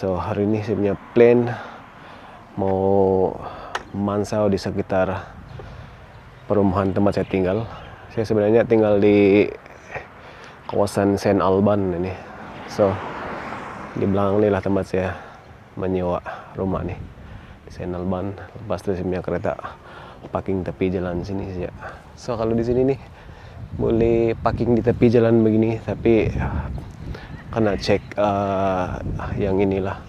So hari ini saya punya plan mau mansau di sekitar perumahan tempat saya tinggal. Saya sebenarnya tinggal di kawasan Saint Alban ini. So di belakang inilah tempat saya menyewa rumah nih di Saint Alban. Lepas itu saya punya kereta parking tepi jalan sini saja. So kalau di sini nih boleh parking di tepi jalan begini, tapi kena cek yang inilah,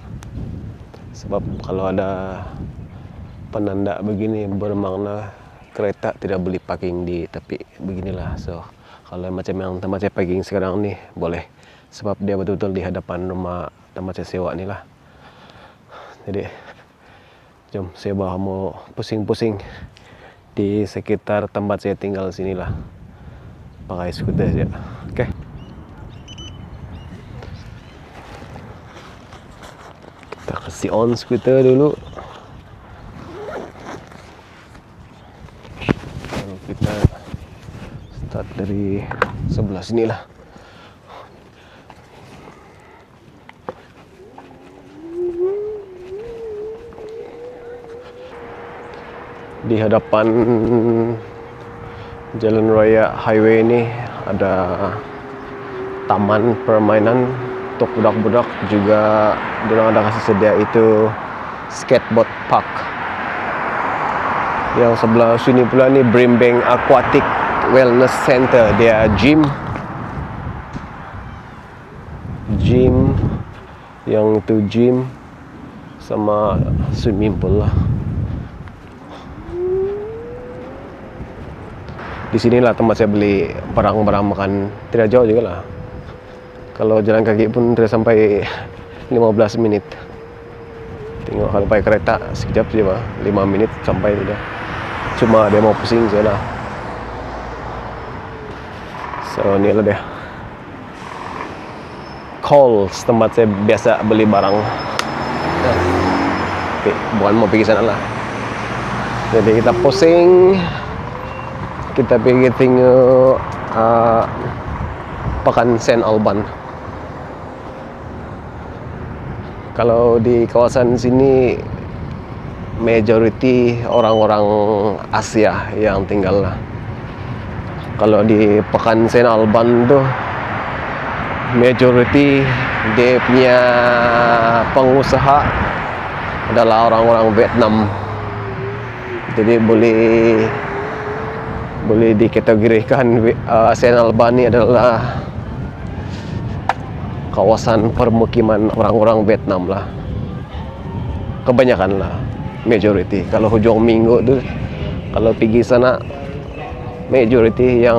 sebab kalau ada penanda begini bermakna kereta tidak boleh parking di tepi beginilah. So kalau macam yang tempat saya parking sekarang nih boleh, sebab dia betul-betul di hadapan rumah tempat saya sewa nih lah. Jadi jom saya bawa mau pusing-pusing di sekitar tempat saya tinggal sinilah pakai skuter saja. Oke. Kita kasih on skuter dulu. Lalu kita start dari sebelah sini lah. Di hadapan jalan raya highway ini ada taman permainan untuk budak-budak, juga dorang ada kasih sedia itu skateboard park. Yang sebelah sini pula ni Brimbank Aquatic Wellness Center, dia gym yang itu gym sama swimming pool lah. Di sinilah tempat saya beli barang-barang makan, tidak jauh juga lah. Kalau jalan kaki pun tidak sampai 15 menit. Tengok kalau pakai kereta sekejap saja bah, 5 menit sampai sudah. Cuma dia mau pusing saja lah. So ni lah dia Coles, tempat saya biasa beli barang. Bukan mau pergi sana lah. Jadi kita pusing, kita pergi tengok Pekan Saint Alban. Kalau di kawasan sini majority orang-orang Asia yang tinggal lah. Kalau di Pekan Saint Alban tuh majority dia punya pengusaha adalah orang-orang Vietnam. Jadi boleh dikategorikan Saint Alban ini adalah kawasan permukiman orang-orang Vietnam lah. Kebanyakan lah, majority. Kalau hujung minggu tu, kalau pergi sana, majority yang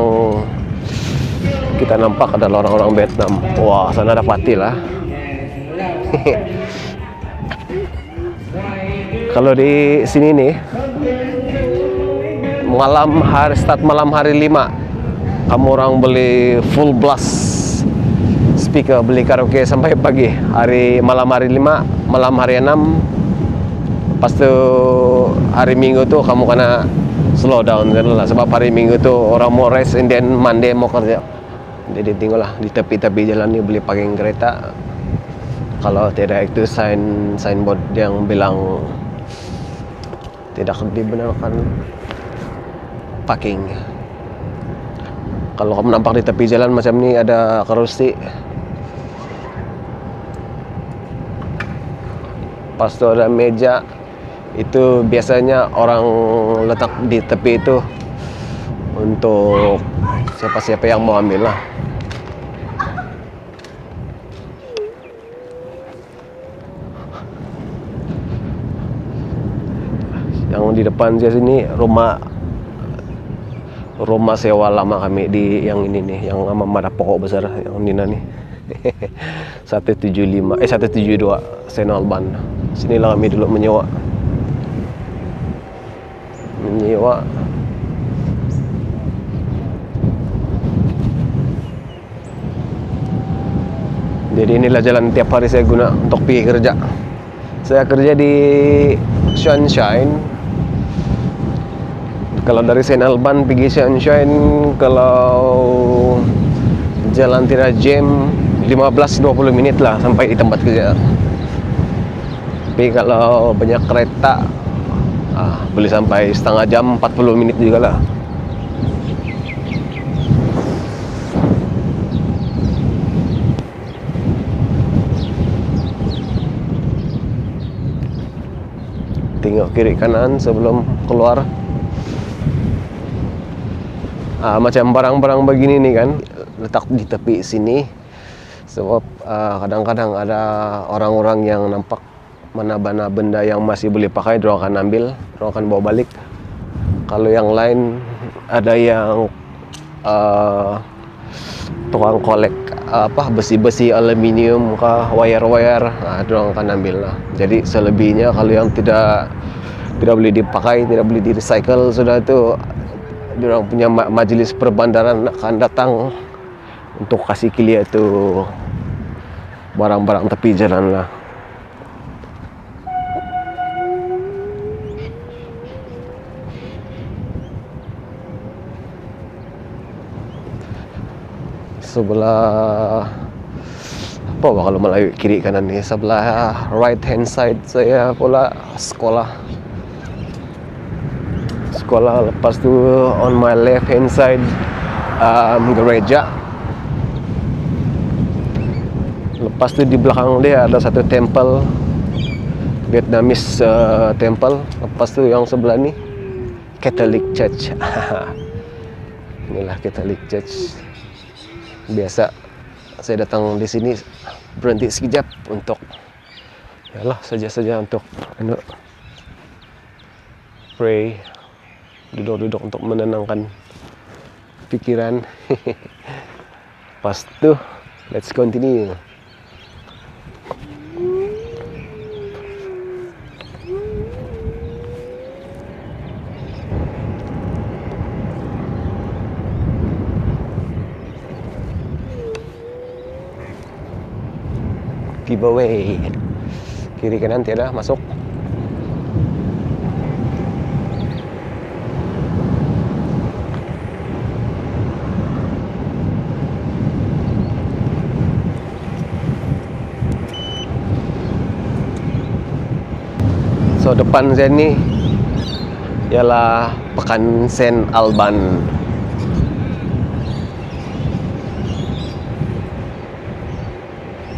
kita nampak adalah orang-orang Vietnam. Wah, sana ada party lah. Kalau di sini nih, start malam hari 5, kamu orang beli full blast speaker, beli karaoke sampai pagi. Malam hari 5, malam hari 6. Lepas tu hari Minggu tu kamu kena slow down lah, sebab hari Minggu tu orang mau rest, and then Monday mau kerja. Jadi tinggallah di tepi-tepi jalan ni beli parking kereta. Kalau tidak itu signboard yang bilang tidak dibenarkan parking. Kalau kamu nampak di tepi jalan macam ni ada kerusi, pas tu ada meja, itu biasanya orang letak di tepi itu untuk siapa-siapa yang mau ambil lah. Yang di depan saya sini rumah sewa lama kami di yang ini nih, yang ada pokok besar yang Nina nih. 172 Saint Alban. Sinilah kami dulu menyewa. Jadi inilah jalan tiap hari saya guna untuk pergi kerja. Saya kerja di Sunshine. Kalau dari Saint Alban pergi Sunshine, kalau jalan tidak jam 15-20 menit lah sampai di tempat kerja. Tapi kalau banyak kereta boleh sampai setengah jam, 40 menit juga lah. Tengok kiri kanan sebelum keluar. Macam barang-barang begini nih kan, letak di tepi sini. Sebab kadang-kadang ada orang-orang yang nampak mana-mana benda yang masih boleh pakai, dia akan ambil, dia akan bawa balik. Kalau yang lain ada yang tukang kolek besi-besi, aluminium kah, wire-wire, dia akan ambil lah. Jadi selebihnya kalau yang tidak boleh dipakai, tidak boleh di-recycle, sudah itu diorang punya majelis perbandaran akan datang untuk kasih clear itu barang-barang tepi jalan lah. Sebelah apa kalau Melayu kiri kanan ni, sebelah right hand side saya pula sekolah. Lepas tu on my left hand side gereja. Lepas tu di belakang dia ada satu temple, Vietnamese temple. Lepas tu yang sebelah ni Catholic Church. Inilah Catholic Church. Biasa saya datang di sini berhenti sekejap untuk saja untuk pray, duduk untuk menenangkan pikiran. Pas tu let's continue. Giveaway. Kiri kanan tiada masuk. So depan saya ni ialah Pekan Saint Alban.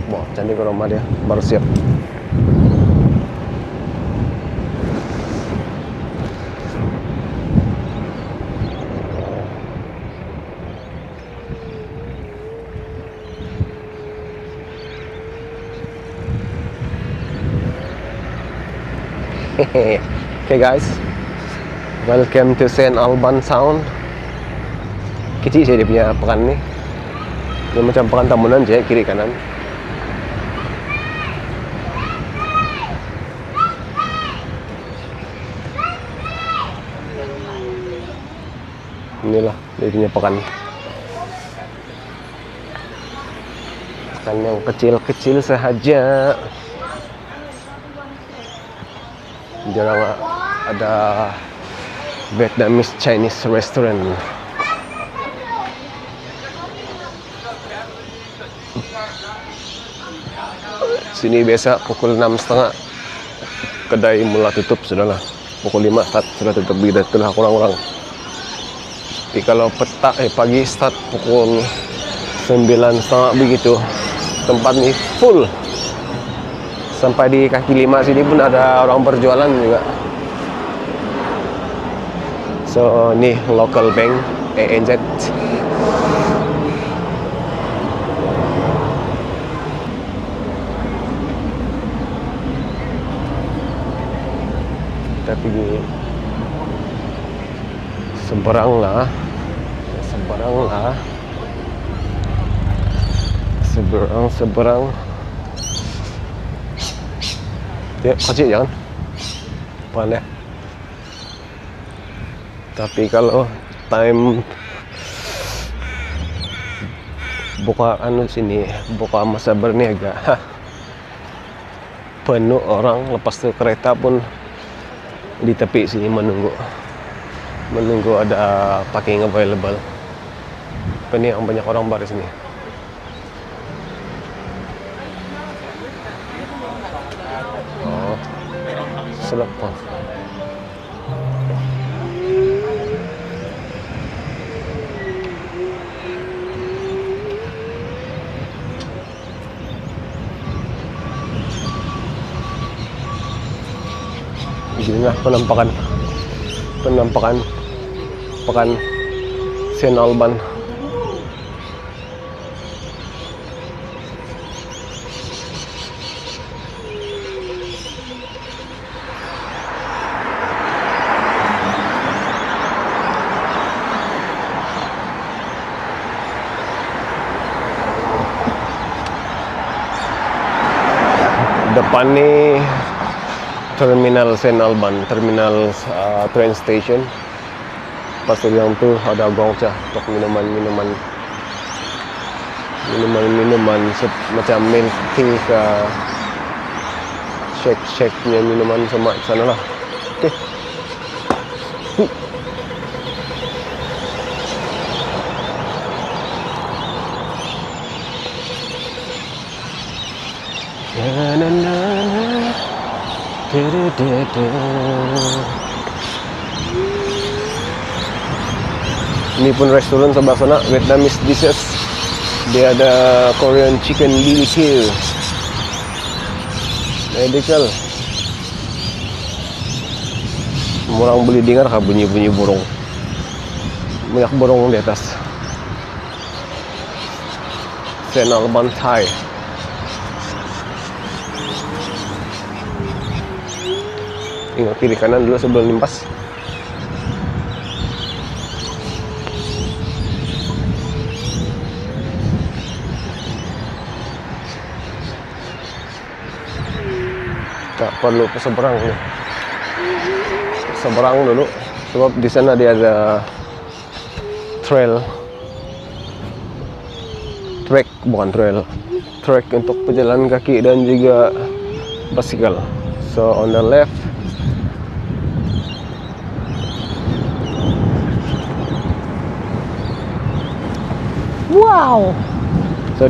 Wah, cantik rumah dia, baru siap. Okay guys, welcome to Saint Alban Sound. Kecil saja dia punya pekan ni. Dia macam pekan tamunan je, kiri kanan. Inilah dia punya pekan. Pekan yang kecil-kecil sahaja. Jarang ada Vietnamese Chinese restaurant. Sini biasa pukul 6.30 kedai mula tutup sudahlah. Pukul 5 start sudah tutup, itulah kurang-kurang. Tapi kalau pagi start pukul 9.30 begitu, tempat ni full. Sampai di kaki 5 sini pun ada orang berjualan juga. So ni local bank ANZ. Kita pergi seberang lah. Seberang. Dia kecil jangan. Pandai. Tapi kalau time buka sini, buka masa berniaga, penuh orang. Lepas tu kereta pun di tepi sini menunggu ada parking available. Ini yang banyak orang baris sini. Oh. Sedap. Beginilah penampakan pekan Saint Alban. Depan ni Terminal Saint Alban, terminal train station. Pas yang tu ada gongcha untuk minuman macam milk tea ke shake-nya minuman sama sana lah. Okey. Ini pun restoran sebelah sana, Vietnamese dishes. Dia ada Korean chicken BBQ, medical. Orang boleh dengar kah bunyi-bunyi burung? Banyak burung di atas. Saint Alban Thai. Ingat kiri kanan dulu sebelum limpas. Tak perlu ke seberang ni. Seberang dulu sebab di sana dia ada track untuk pejalan kaki dan juga basikal. So on the left, wow. So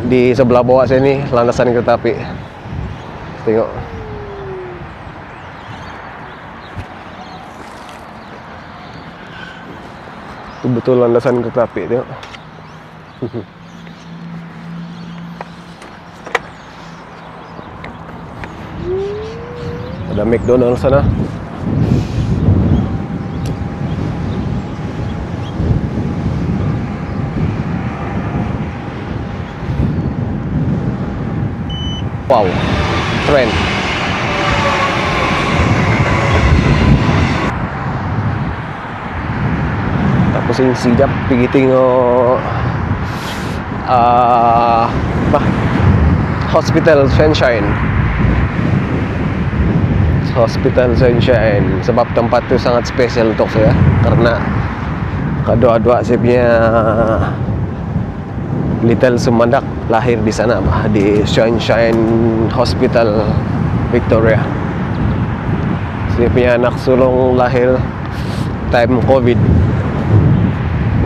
di sebelah bawah sini landasan kereta api. Tengok. Itu betul landasan kereta api, tengok. Ada McDonald sana. Wow, tren. Tapos yung sigap, pergi tengok Hospital Sunshine. Sebab tempat tu sangat spesial untuk saya karena kedua-dua saya punya little sumandak lahir di sana, di Sunshine Hospital Victoria. Saya punya anak sulung lahir time COVID.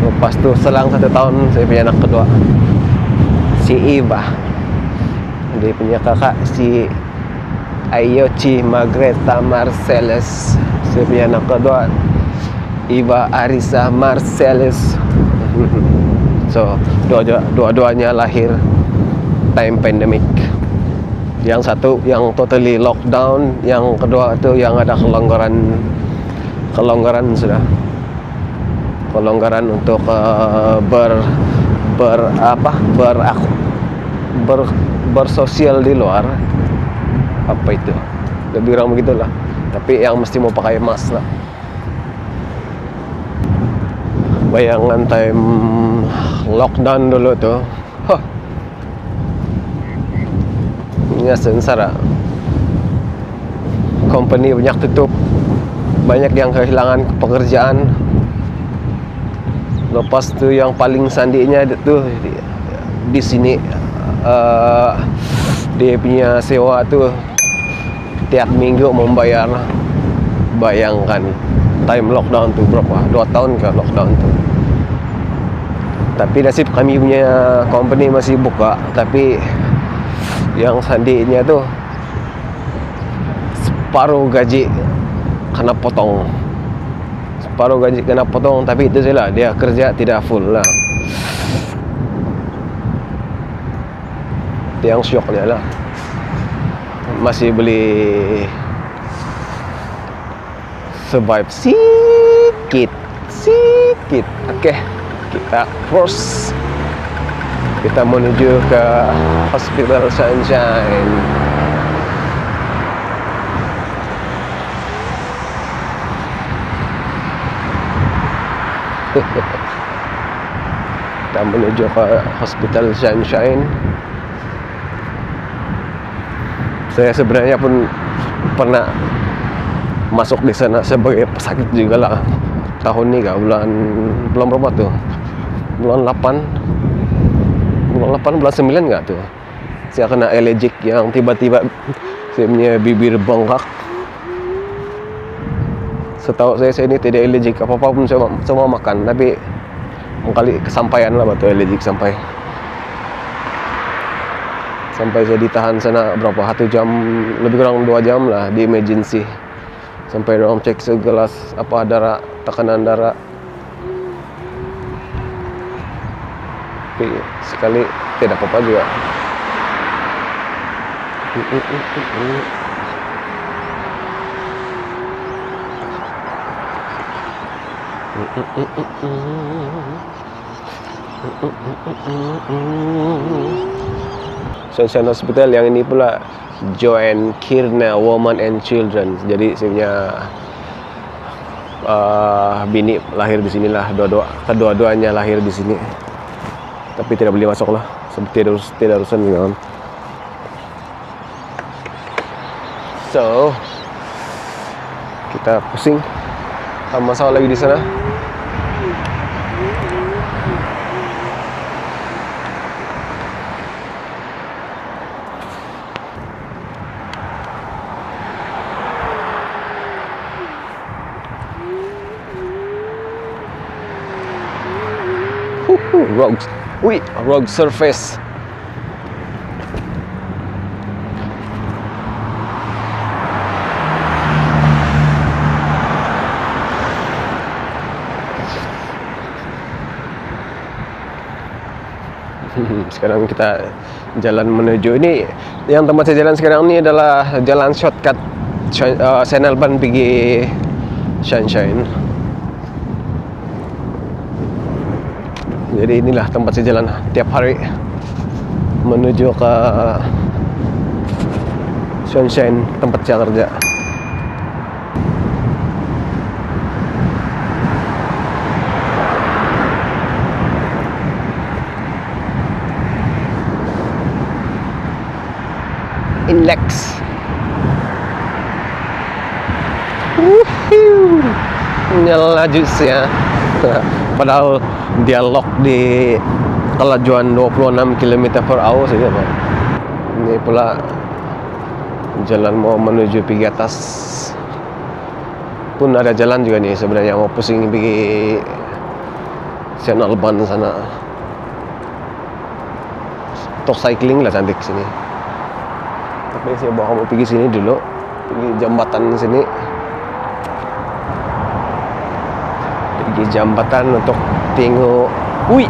Lepas tu selang 1 tahun saya punya anak kedua, si Eva. Dia punya kakak si Ayochi Margreta Marcellus. Saya punya anak kedua Eva Arisa Marcellus. So dua-duanya lahir time pandemic. Yang satu yang totally lockdown, yang kedua itu yang ada kelonggaran sudah. Kelonggaran untuk bersosial di luar. Apa itu? Lebih kurang begitulah. Tapi yang mesti mau pakai mask lah. Bayangan time lockdown dulu tuh, ini sengsara. Company banyak tutup, banyak yang kehilangan pekerjaan. Lepas tu yang paling sandinya itu di sini dia punya sewa tu tiap minggu membayar. Bayangkan time lockdown tu berapa? 2 tahun ke lockdown tu. Tapi nasib kami punya company masih buka, tapi yang sandinya tu separuh gaji kena potong. Separuh gaji kena potong, tapi itu saja lah, dia kerja tidak full lah. Itu yang syoknya lah. Masih boleh survive sedikit. Oke, kita terus. Kita menuju ke Hospital Sunshine. Kita menuju ke Hospital Sunshine. Saya sebenarnya pun pernah masuk di sana sebagai pesakit juga lah. Tahun ini kah, bulan berapa tuh? Bulan 8, bulan 9 nggak tuh? Saya kena allergic yang tiba-tiba saya punya bibir bengkak. Setahu saya ini tidak allergic apa-apa pun semua makan, tapi kali kesampaian lah batu allergic sampai saya ditahan sana berapa, 1 jam, lebih kurang 2 jam lah di emergency. Sampai orang cek segelas apa darah, tekanan darah. Tapi sekali tidak apa-apa juga. Sunshine Hospital yang ini pula Joanne Kirna Women and Children. Jadi saya punya bini lahir di sinilah, kedua-duanya lahir di sini. Tapi tidak boleh masuk lah, seperti tidak urusan dengan. So kita pusing, sama masalah lagi di sana. Rogue surface. Sekarang kita jalan menuju ini, yang tempat saya jalan sekarang ini adalah jalan shortcut Senalban pergi Sunshine. Jadi inilah tempat saya jalan tiap hari menuju ke Sunshine, tempat saya kerja. Inlex. Nyala jusnya. Padahal dia lock di kelajuan 26 km/h saja, Pak. Ini pula jalan mau menuju pergi atas. Pun ada jalan juga nih sebenarnya mau pusing pergi Senalban sana. Tok cycling lah cantik sini. Tapi saya bawa kamu pergi sini dulu, pergi jambatan sini. Pergi jambatan untuk tengok. Ui.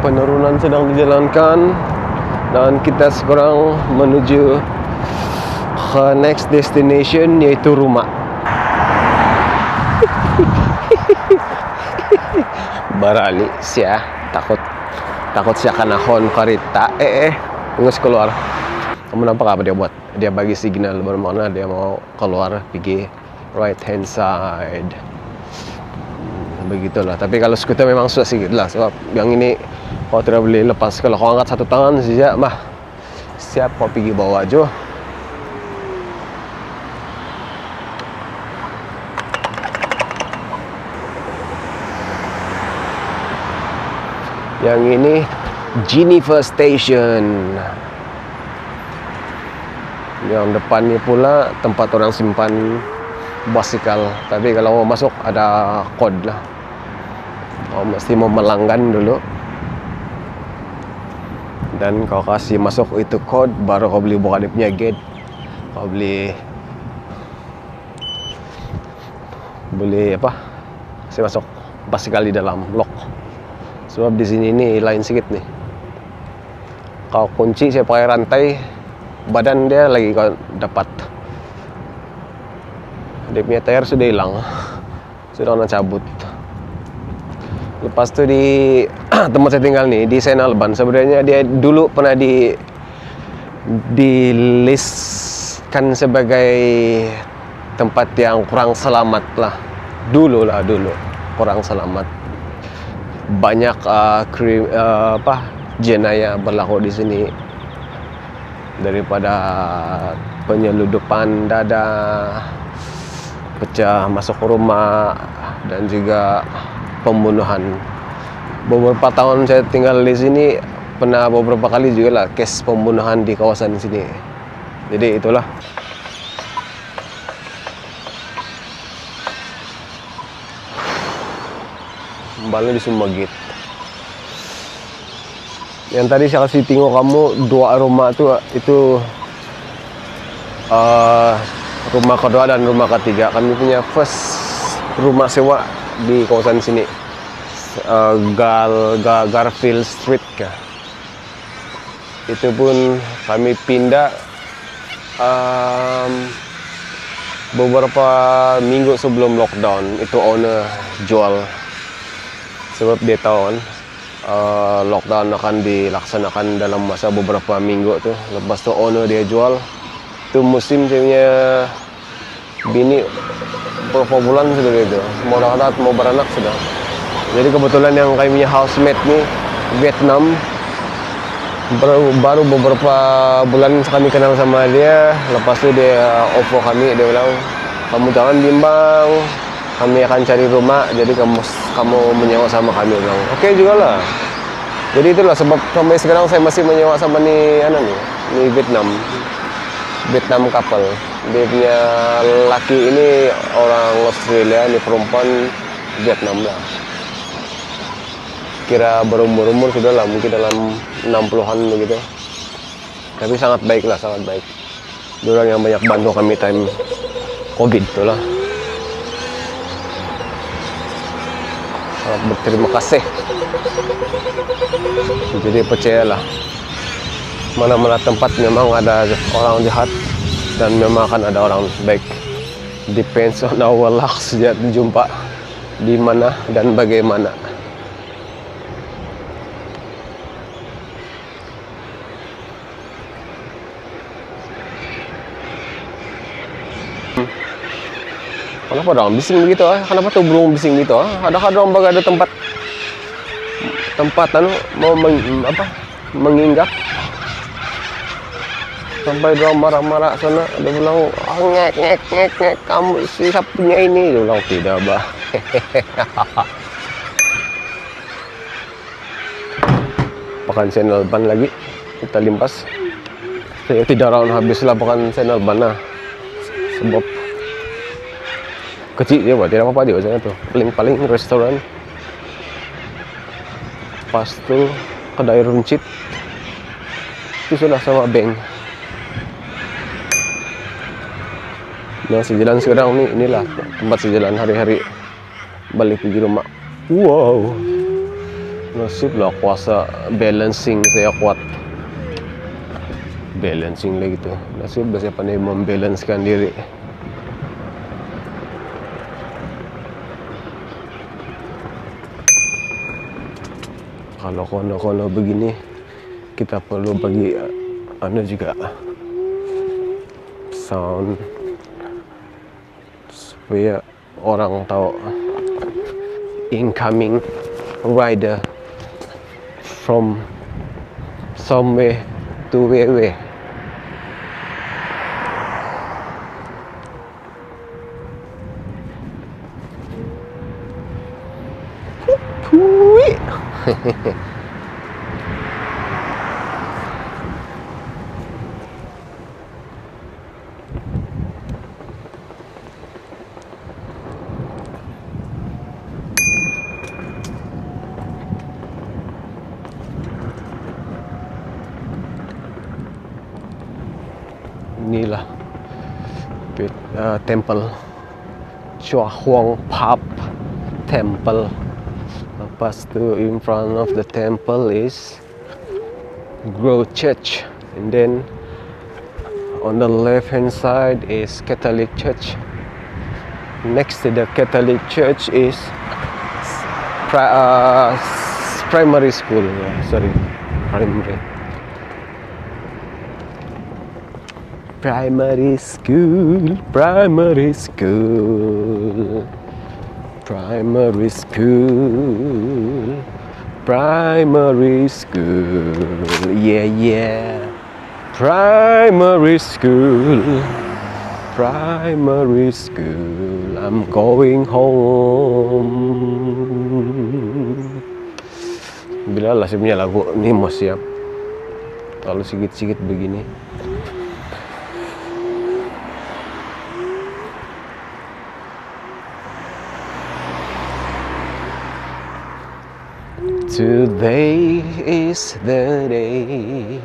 Penurunan sedang dijalankan dan kita sekarang menuju ke next destination, yaitu rumah. Barali sia takut sia kena hon karita. Ngus keluar. Kamu nampak apa dia buat? Dia bagi signal bermakna dia mau keluar pergi right hand side. Begitulah. Tapi kalau skuter memang susah sedikit lah, sebab yang ini kau tidak boleh lepas. Kalau kau angkat satu tangan saja, siap kau pergi bawah aja. Yang ini Geneva Station. Yang depannya pula tempat orang simpan basikal. Tapi kalau mau masuk ada code lah. Kau mesti mau melanggan dulu. Dan kau kasih masuk itu code, baru kau boleh buka dia punya gate. Kau boleh apa? Kasih masuk basikal di dalam lock. Sebab di sini nih lain sedikit nih. Kau kunci saya pakai rantai, badan dia lagi kau dapat. Dia punya tayar sudah hilang, sudah orang cabut. Lepas tu di tempat saya tinggal nih di Saint Alban, sebenarnya dia dulu pernah di listkan sebagai tempat yang kurang selamat lah. Dulu kurang selamat. Banyak jenayah berlaku di sini, daripada penyeludupan dada, pecah masuk rumah, dan juga pembunuhan. Beberapa tahun saya tinggal di sini, pernah beberapa kali juga lah kes pembunuhan di kawasan sini. Jadi itulah. Kembali di Sumagit. Yang tadi saya kasih tengok kamu dua rumah itu rumah kedua dan rumah ketiga. Kami punya first rumah sewa di kawasan sini, Garfield Street kah. Itu pun kami pindah beberapa minggu sebelum lockdown. Itu owner jual, sebab dia tahu kan lockdown akan dilaksanakan dalam masa beberapa minggu tuh. Lepas tu owner dia jual. Itu musim saya punya bini beberapa bulan sudah itu mau beranak sudah. Jadi kebetulan yang kami punya housemate nih Vietnam, baru beberapa bulan kami kenal sama dia. Lepas tu dia offer kami, dia bilang kamu jangan bimbang, kami akan cari rumah, jadi kamu menyewa sama kami. Bilang oke juga lah. Jadi itulah sebab sampai sekarang saya masih menyewa sama nih Vietnam couple. Dia punya laki ini orang Australia, ini perempuan Vietnam lah. Kira berumur sudah lah, mungkin dalam 60-an begitu. Tapi sangat baik lah, sangat baik. Dia orang yang banyak bantu kami time COVID itulah. Sangat berterima kasih. Jadi percayalah, mana-mana tempat memang ada orang jahat dan memang akan ada orang baik. Depends on our luck sejak jumpa di mana dan bagaimana. Kenapa dong bising begitu ah? Kenapa tuh burung bising gitu ah? Adakah dong ada tempat mau menginggak? Sampai dia marah-marah sana, dia bilang ngek kamu si sapinya ini. Dia bilang tidak bah. Pakan channel ban lagi kita limpas. Saya tidak rawan habislah pakan channel ban lah, sebab kecil dia bah, tidak apa-apa dia sana tuh. Paling restoran. Pas tuh kedai runcit itu sudah sama bank. Nah, sejalan sekarang inilah tempat sejalan hari-hari balik pergi rumah. Wow, nasib lah kuasa balancing saya kuat. Balancing lagi tuh, nasib dah saya pandai membalancekan diri. Kalau kono begini, kita perlu bagi juga sound supaya orang tahu incoming rider from somewhere to where. inilah temple Chua Huang Pap Temple. Lepas tu in front of the temple is Grove Church, and then on the left hand side is Catholic Church. Next to the Catholic Church is primary school. Primary school. Yeah. Primary school. I'm going home. Bila lah saya punya lagu ni mau siap. Kalau sikit-sikit begini. Today is the day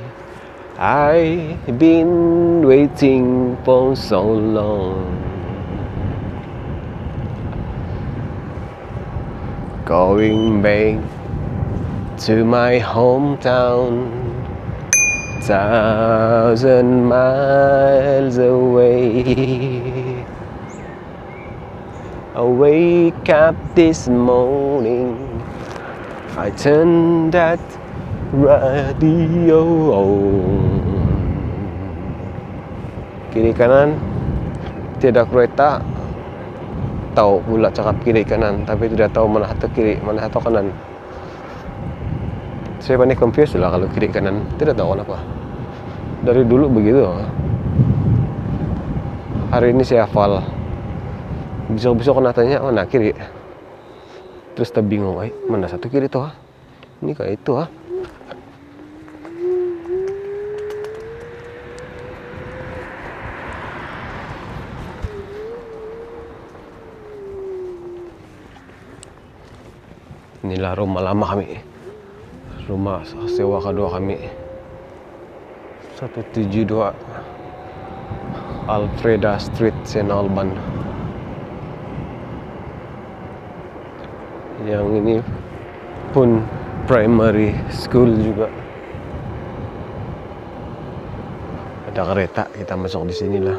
I've been waiting for so long. Going back to my hometown, 1,000 miles away. I wake up this morning, I turn that radio on. Kiri kanan tiada kereta. Tahu pula cakap kiri kanan, tapi tidak tahu mana satu kiri, mana satu kanan. Saya panik confused lah kalau kiri kanan, tidak tahu kenapa. Dari dulu begitu. Hari ini saya hafal. Besok-besok kena tanya mana kiri. Terus tak bingung, mana satu kiri tuh? Ini kayak itu Inilah rumah lama kami. Rumah sewa kedua kami. 172 Alfreda Street, Senalban. Yang ini pun primary school juga. Ada kereta, kita masuk di sinilah.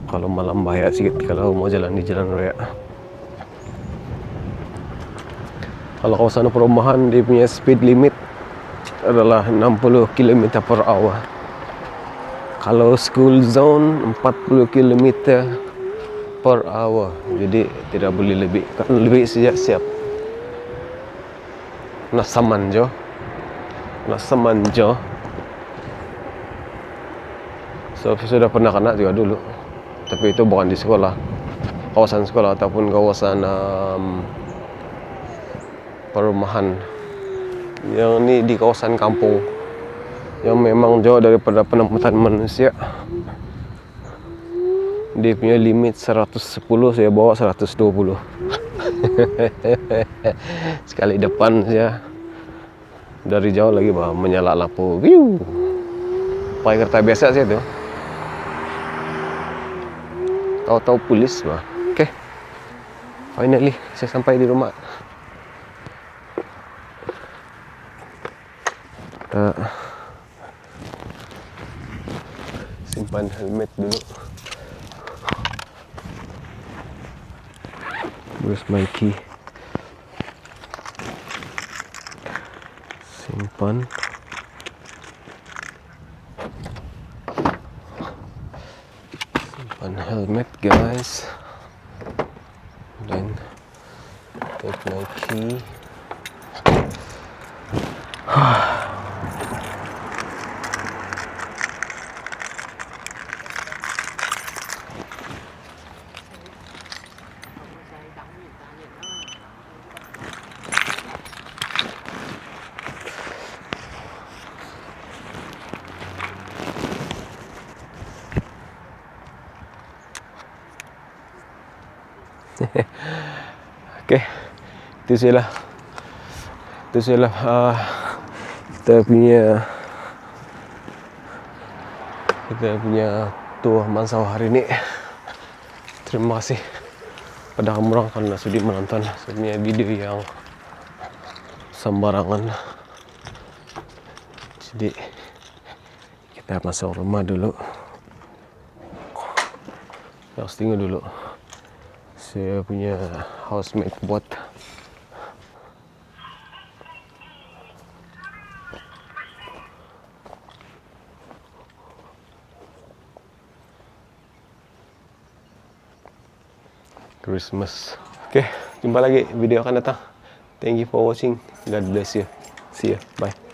Kalau malam bahaya sedikit kalau mau jalan di jalan raya. Kalau kawasan perumahan dia punya speed limit adalah 60 km per hour. Kalau school zone 40 km per hour. Jadi tidak boleh lebih. Kan lebih siap-siap. Nasamanjo. So, sudah pernah kena juga dulu. Tapi itu bukan di sekolah. Kawasan sekolah ataupun kawasan perumahan. Yang ini di kawasan kampung. Yang memang jauh daripada penempatan manusia. Dia punya limit 110, saya bawa 120. Sekali depan saya dari jauh lagi bah menyala lampu. Wiu. Pakai kereta biasa sih itu. Tahu-tahu polis bah. Oke. Finally saya sampai di rumah. Simpan helmet dulu. Where's my key? Simpan. Simpan helmet, guys. Then take my key. Oke, itu sajalah kita punya kita punya tour Mansau hari ini. Terima kasih pada kamu orang karena sudi menonton sebenarnya video yang sembarangan. Jadi kita masuk rumah dulu. Casting dulu. Saya punya housemate buat Christmas. Oke, jumpa lagi video akan datang. Thank you for watching. God bless you. See you. Bye.